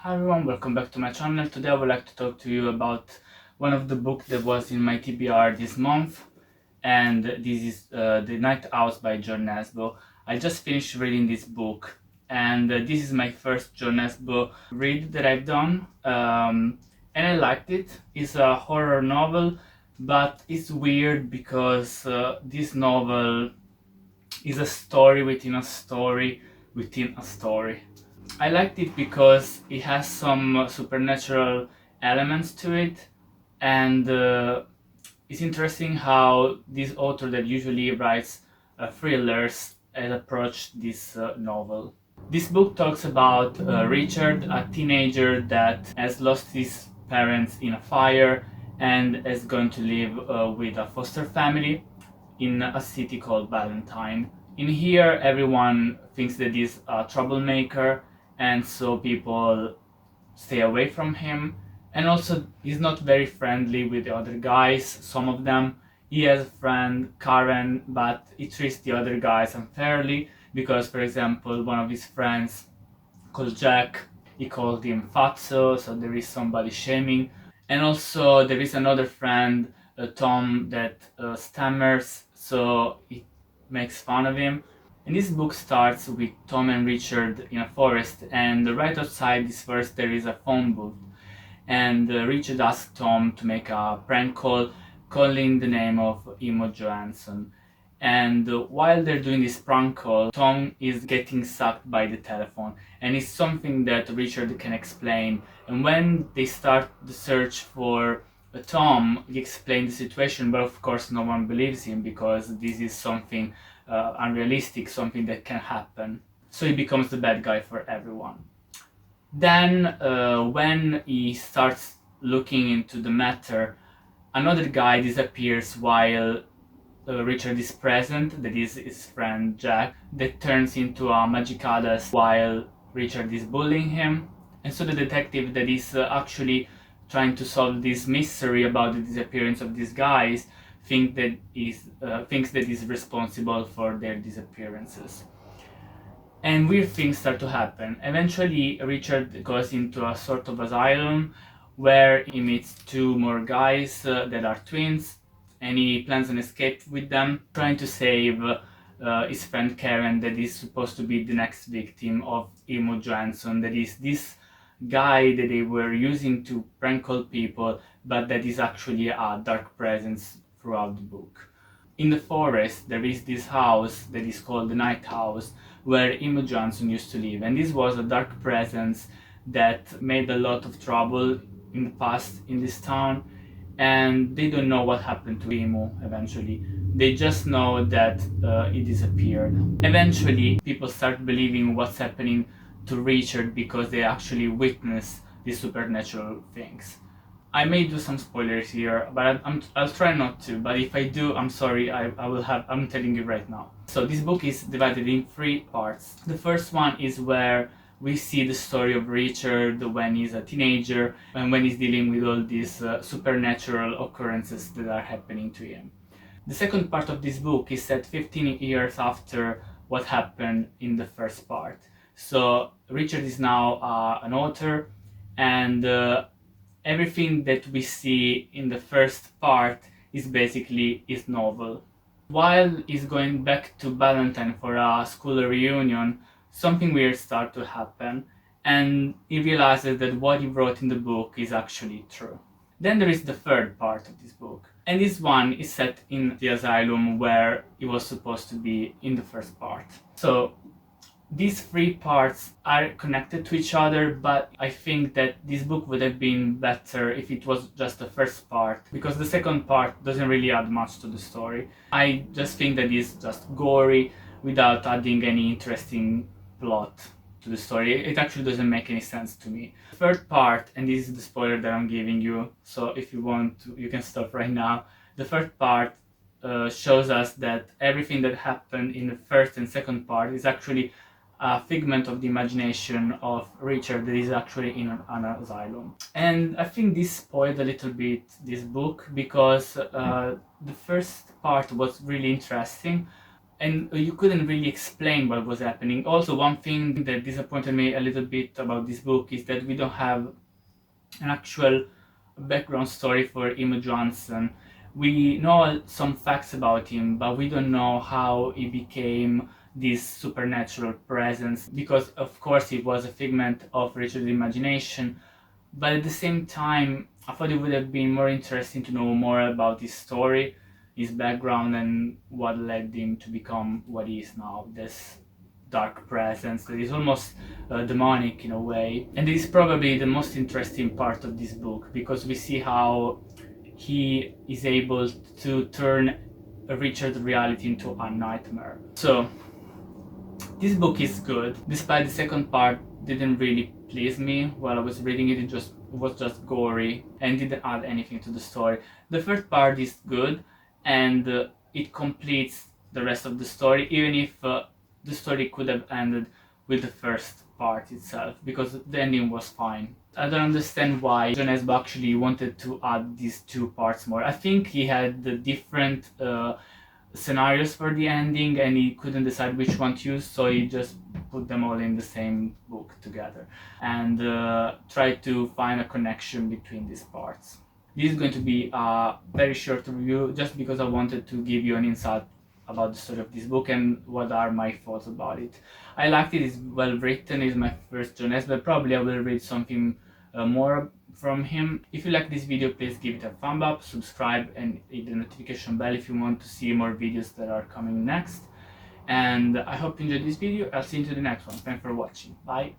Hi everyone, welcome back to my channel. Today I would like to talk to you about one of the books that was in my TBR this month, and this is The Night House by Nesbo. I just finished reading this book, and this is my first Nesbo read that I've done, and I liked it. It's a horror novel, but it's weird because this novel is a story within a story within a story. I liked it because it has some supernatural elements to it, and it's interesting how this author that usually writes thrillers has approached this novel. This book talks about Richard, a teenager that has lost his parents in a fire and is going to live with a foster family in a city called Valentine. In here, everyone thinks that he's a troublemaker, and so people stay away from him. And also, he's not very friendly with the other guys, some of them. He has a friend, Karen, but he treats the other guys unfairly because, for example, one of his friends called Jack, he called him Fatso, so there is somebody shaming. And also, there is another friend, Tom, that stammers, so he makes fun of him. And this book starts with Tom and Richard in a forest, and right outside this forest there is a phone booth. And Richard asks Tom to make a prank call, calling the name of Imo Johansson. And while they're doing this prank call, Tom is getting sucked by the telephone, and it's something that Richard can explain. And when they start the search for Tom, he explains the situation, but of course no one believes him because this is something unrealistic, something that can happen. So he becomes the bad guy for everyone. Then when he starts looking into the matter, another guy disappears while Richard is present, that is his friend Jack, that turns into a Magicadas while Richard is bullying him. And so the detective that is actually trying to solve this mystery about the disappearance of these guys thinks that he's responsible for their disappearances. And weird things start to happen. Eventually, Richard goes into a sort of asylum where he meets two more guys that are twins, and he plans an escape with them, trying to save his friend Karen, that is supposed to be the next victim of Imo Johansson, that is this guy that they were using to prank call people, but that is actually a dark presence throughout the book. In the forest, there is this house that is called the Night House, where Imo Johansson used to live, and this was a dark presence that made a lot of trouble in the past in this town, and they don't know what happened to Imo eventually. They just know that he disappeared. Eventually, people start believing what's happening to Richard because they actually witness these supernatural things. I may do some spoilers here, but I'll try not to. But if I do, I'm sorry. I'm telling you right now. So this book is divided in 3 parts. The first one is where we see the story of Richard when he's a teenager and when he's dealing with all these supernatural occurrences that are happening to him. The second part of this book is set 15 years after what happened in the first part. So Richard is now an author, and everything that we see in the first part is basically his novel. While he's going back to Valentine for a school reunion, something weird starts to happen, and he realizes that what he wrote in the book is actually true. Then there is the third part of this book, and this one is set in the asylum where he was supposed to be in the first part. So these 3 parts are connected to each other, but I think that this book would have been better if it was just the first part, because the second part doesn't really add much to the story. I just think that it's just gory without adding any interesting plot to the story. It actually doesn't make any sense to me. The third part, and this is the spoiler that I'm giving you, so if you want to, you can stop right now. The third part shows us that everything that happened in the first and second part is actually a figment of the imagination of Richard that is actually in an asylum. And I think this spoiled a little bit this book because the first part was really interesting, and you couldn't really explain what was happening. Also, one thing that disappointed me a little bit about this book is that we don't have an actual background story for Imo Johnson. We know some facts about him, but we don't know how he became this supernatural presence, because of course it was a figment of Richard's imagination, but at the same time I thought it would have been more interesting to know more about his story, his background, and what led him to become what he is now, this dark presence that is almost demonic in a way. And this is probably the most interesting part of this book, because we see how he is able to turn a Richard reality into a nightmare. So this book is good, despite the second part didn't really please me while I was reading it. It was just gory and didn't add anything to the story. The third part is good, and it completes the rest of the story, even if the story could have ended with the first part itself, because the ending was fine. I don't understand why John Nesbo actually wanted to add these two parts more. I think he had the different scenarios for the ending and he couldn't decide which one to use, so he just put them all in the same book together and tried to find a connection between these parts. This is going to be a very short review, just because I wanted to give you an insight about the story of this book and what are my thoughts about it. I liked it, it's well written, it's my first John Nesbo, but probably I will read something more from him. If you like this video, please give it a thumb up, subscribe and hit the notification bell if you want to see more videos that are coming next. And I hope you enjoyed this video. I'll see you in the next one. Thanks for watching. Bye.